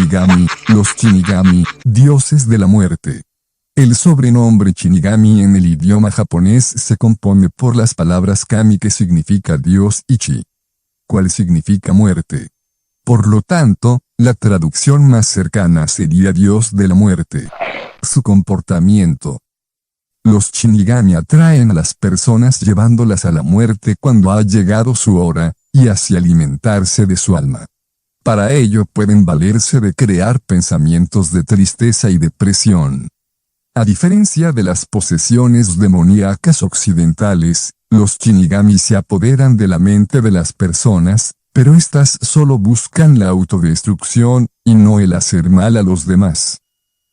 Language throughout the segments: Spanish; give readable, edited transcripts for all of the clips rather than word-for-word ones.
Shinigami, los Shinigami, dioses de la muerte. El sobrenombre Shinigami en el idioma japonés se compone por las palabras kami que significa dios y chi, cual significa muerte. Por lo tanto, la traducción más cercana sería dios de la muerte. Su comportamiento. Los Shinigami atraen a las personas llevándolas a la muerte cuando ha llegado su hora, y así alimentarse de su alma. Para ello pueden valerse de crear pensamientos de tristeza y depresión. A diferencia de las posesiones demoníacas occidentales, los Shinigami se apoderan de la mente de las personas, pero éstas solo buscan la autodestrucción, y no el hacer mal a los demás.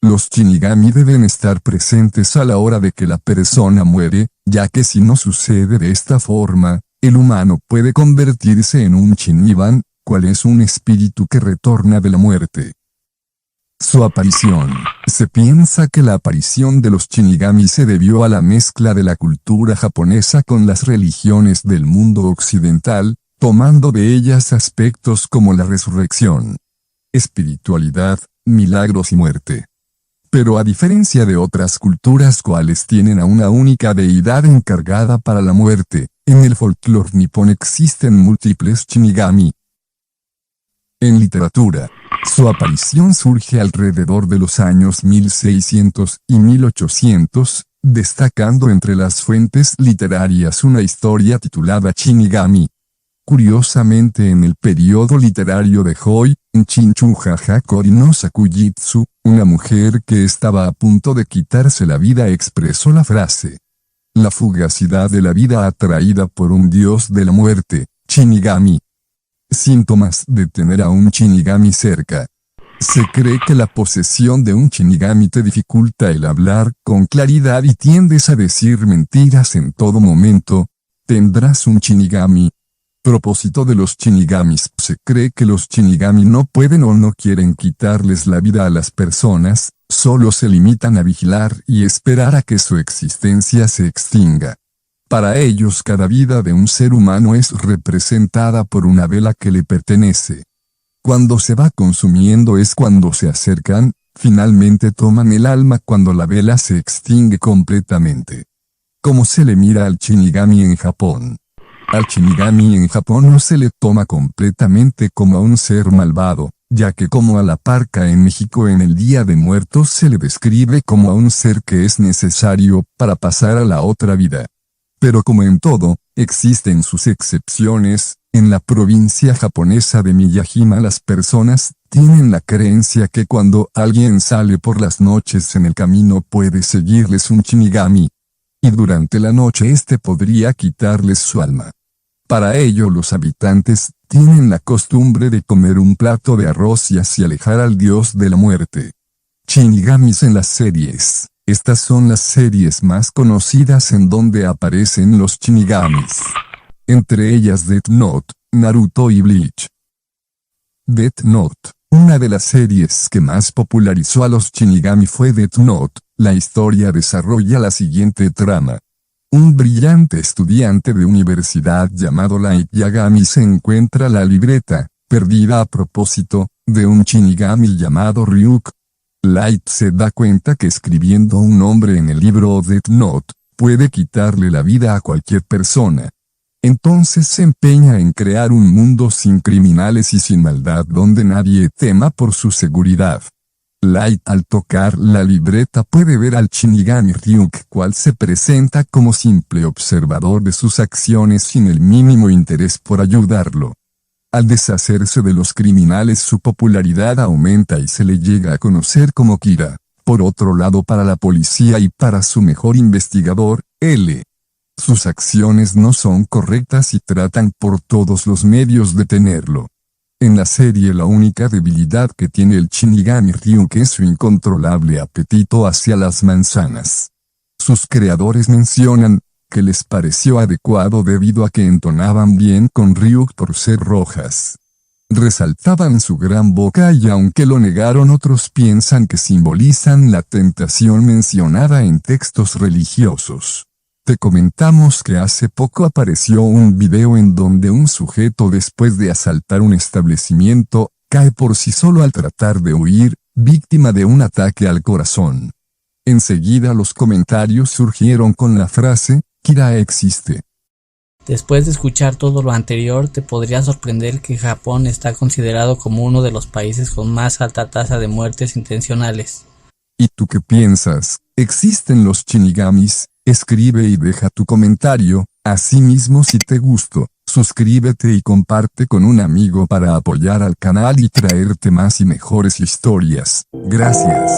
Los Shinigami deben estar presentes a la hora de que la persona muere, ya que si no sucede de esta forma, el humano puede convertirse en un Shiniban, cual es un espíritu que retorna de la muerte. Su aparición. Se piensa que la aparición de los Shinigami se debió a la mezcla de la cultura japonesa con las religiones del mundo occidental, tomando de ellas aspectos como la resurrección, espiritualidad, milagros y muerte. Pero a diferencia de otras culturas cuales tienen a una única deidad encargada para la muerte, en el folclore nipón existen múltiples Shinigami. En literatura, su aparición surge alrededor de los años 1600 y 1800, destacando entre las fuentes literarias una historia titulada Shinigami. Curiosamente en el periodo literario de Hoi, en Chinchuja Hakori no Sakujitsu, una mujer que estaba a punto de quitarse la vida expresó la frase: la fugacidad de la vida atraída por un dios de la muerte, Shinigami. Síntomas de tener a un Shinigami cerca. Se cree que la posesión de un Shinigami te dificulta el hablar con claridad y tiendes a decir mentiras en todo momento. Tendrás un Shinigami. Propósito de los Shinigamis. Se cree que los Shinigami no pueden o no quieren quitarles la vida a las personas, solo se limitan a vigilar y esperar a que su existencia se extinga. Para ellos cada vida de un ser humano es representada por una vela que le pertenece. Cuando se va consumiendo es cuando se acercan, finalmente toman el alma cuando la vela se extingue completamente. ¿Cómo se le mira al Shinigami en Japón? Al Shinigami en Japón no se le toma completamente como a un ser malvado, ya que como a la parca en México en el Día de Muertos se le describe como a un ser que es necesario para pasar a la otra vida. Pero como en todo, existen sus excepciones. En la provincia japonesa de Miyajima las personas tienen la creencia que cuando alguien sale por las noches en el camino puede seguirles un Shinigami. Y durante la noche este podría quitarles su alma. Para ello los habitantes tienen la costumbre de comer un plato de arroz y así alejar al dios de la muerte. Shinigamis en las series. Estas son las series más conocidas en donde aparecen los Shinigamis. Entre ellas Death Note, Naruto y Bleach. Death Note. Una de las series que más popularizó a los Shinigami fue Death Note. La historia desarrolla la siguiente trama. Un brillante estudiante de universidad llamado Light Yagami se encuentra la libreta, perdida a propósito, de un Shinigami llamado Ryuk. Light se da cuenta que escribiendo un nombre en el libro Death Note, puede quitarle la vida a cualquier persona. Entonces se empeña en crear un mundo sin criminales y sin maldad donde nadie tema por su seguridad. Light al tocar la libreta puede ver al Shinigami Ryuk, cual se presenta como simple observador de sus acciones sin el mínimo interés por ayudarlo. Al deshacerse de los criminales su popularidad aumenta y se le llega a conocer como Kira. Por otro lado para la policía y para su mejor investigador, L. Sus acciones no son correctas y tratan por todos los medios de detenerlo. En la serie la única debilidad que tiene el Shinigami Ryuk es su incontrolable apetito hacia las manzanas. Sus creadores mencionan que les pareció adecuado debido a que entonaban bien con Ryuk por ser rojas. Resaltaban su gran boca y aunque lo negaron otros piensan que simbolizan la tentación mencionada en textos religiosos. Te comentamos que hace poco apareció un video en donde un sujeto después de asaltar un establecimiento, cae por sí solo al tratar de huir, víctima de un ataque al corazón. Enseguida los comentarios surgieron con la frase, Kira existe. Después de escuchar todo lo anterior, te podría sorprender que Japón está considerado como uno de los países con más alta tasa de muertes intencionales. ¿Y tú qué piensas? ¿Existen los shinigamis? Escribe y deja tu comentario. Asimismo, si te gustó, suscríbete y comparte con un amigo para apoyar al canal y traerte más y mejores historias. Gracias.